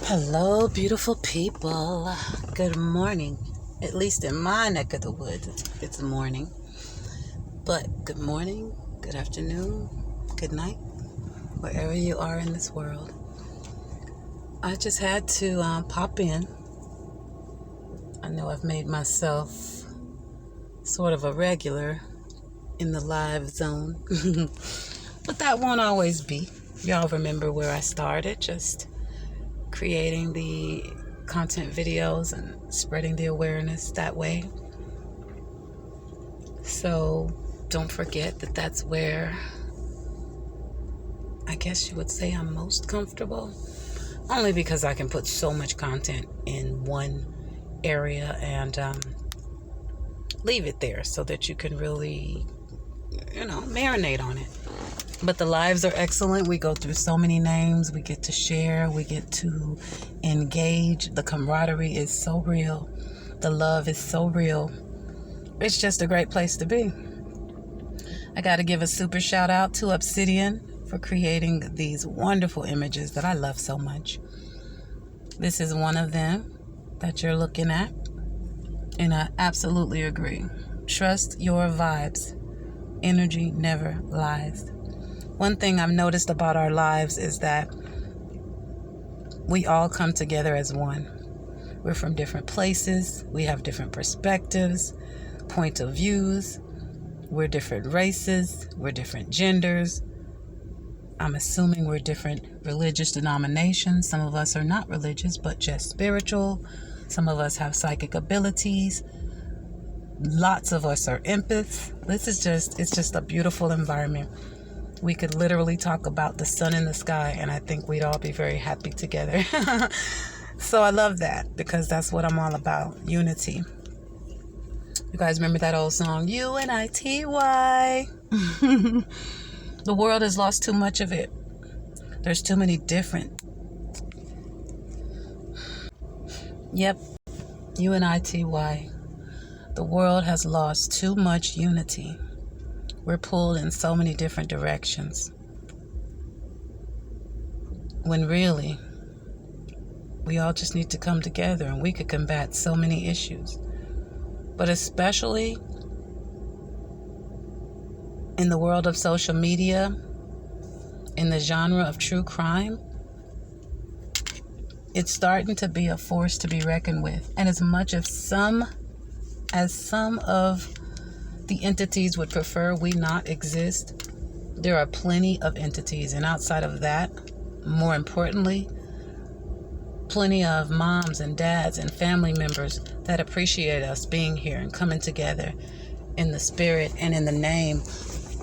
Hello, beautiful people. Good morning. At least in my neck of the woods, it's morning. But good morning, good afternoon, good night, wherever you are in this world. I just had to pop in. I know I've made myself sort of a regular in the live zone, but that won't always be. Y'all remember where I started, just creating the content videos and spreading the awareness that way. So don't forget that that's where I guess you would say I'm most comfortable, only because I can put so much content in one area and leave it there so that you can really marinate on it. But the lives are excellent. We go through so many names. We get to share. We get to engage. The camaraderie is so real. The love is so real. It's just a great place to be. I got to give a super shout out to Obsidian for creating these wonderful images that I love so much. This is one of them that you're looking at. And I absolutely agree. Trust your vibes. Energy never lies. One thing I've noticed about our lives is that we all come together as one. We're from different places. We have different perspectives, point of views. We're different races. We're different genders. I'm assuming we're different religious denominations. Some of us are not religious, but just spiritual. Some of us have psychic abilities. Lots of us are empaths. It's just a beautiful environment. We could literally talk about the sun in the sky, and I think we'd all be very happy together. So I love that, because that's what I'm all about, unity. You guys remember that old song, UNITY? The world has lost too much of it. There's too many different. Yep, UNITY. The world has lost too much unity. We're pulled in so many different directions, when really we all just need to come together and we could combat so many issues. But especially in the world of social media, in the genre of true crime, it's starting to be a force to be reckoned with. And as much as some of the entities would prefer we not exist, there are plenty of entities. And outside of that, more importantly, plenty of moms and dads and family members that appreciate us being here and coming together in the spirit and in the name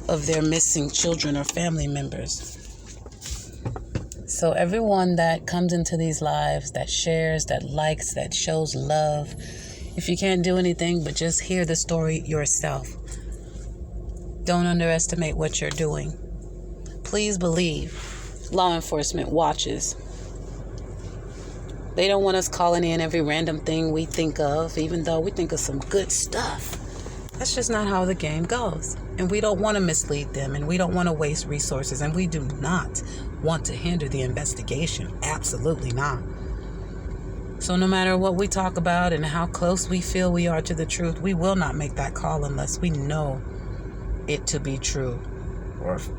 of their missing children or family members. So everyone that comes into these lives, that shares, that likes, that shows love, if you can't do anything but just hear the story yourself, don't underestimate what you're doing. Please believe law enforcement watches. They don't want us calling in every random thing we think of, even though we think of some good stuff. That's just not how the game goes. And we don't want to mislead them, and we don't want to waste resources, and we do not want to hinder the investigation. Absolutely not. So no matter what we talk about and how close we feel we are to the truth, we will not make that call unless we know it to be true.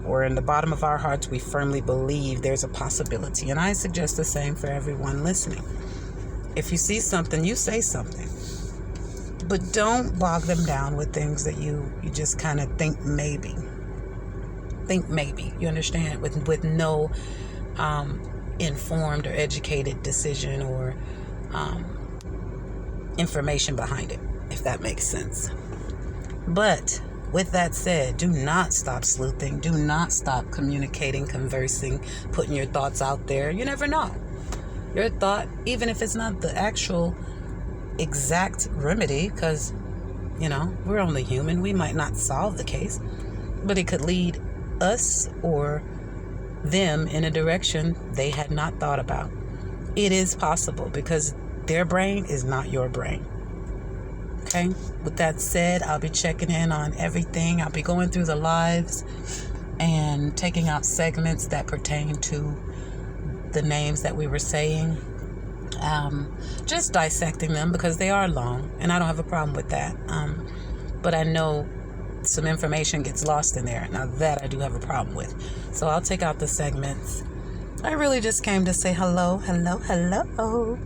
Or in the bottom of our hearts, we firmly believe there's a possibility. And I suggest the same for everyone listening. If you see something, you say something. But don't bog them down with things that you just kind of think maybe. Think maybe. You understand? With no informed or educated decision or information behind it, if that makes sense. But with that said, do not stop sleuthing. Do not stop communicating, conversing, putting your thoughts out there. You never know. Your thought, even if it's not the actual exact remedy, because, we're only human. We might not solve the case, but it could lead us or them in a direction they had not thought about. It is possible, because their brain is not your brain. Okay? With that said, I'll be checking in on everything. I'll be going through the lives and taking out segments that pertain to the names that we were saying. just dissecting them because they are long, and I don't have a problem with that. But I know some information gets lost in there. Now that I do have a problem with. So I'll take out the segments. I really just came to say hello, hello, hello.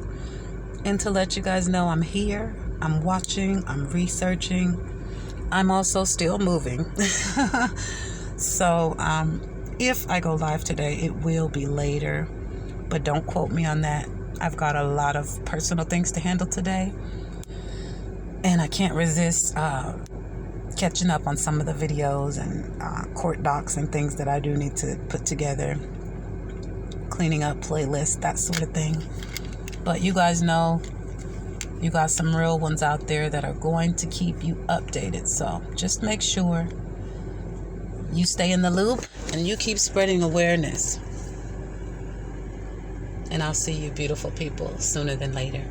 And to let you guys know I'm here. I'm watching. I'm researching. I'm also still moving. So if I go live today, it will be later. But don't quote me on that. I've got a lot of personal things to handle today. And I can't resist catching up on some of the videos and court docs and things that I do need to put together, cleaning up playlists, that sort of thing. But you guys know you got some real ones out there that are going to keep you updated. So just make sure you stay in the loop and you keep spreading awareness. And I'll see you beautiful people sooner than later.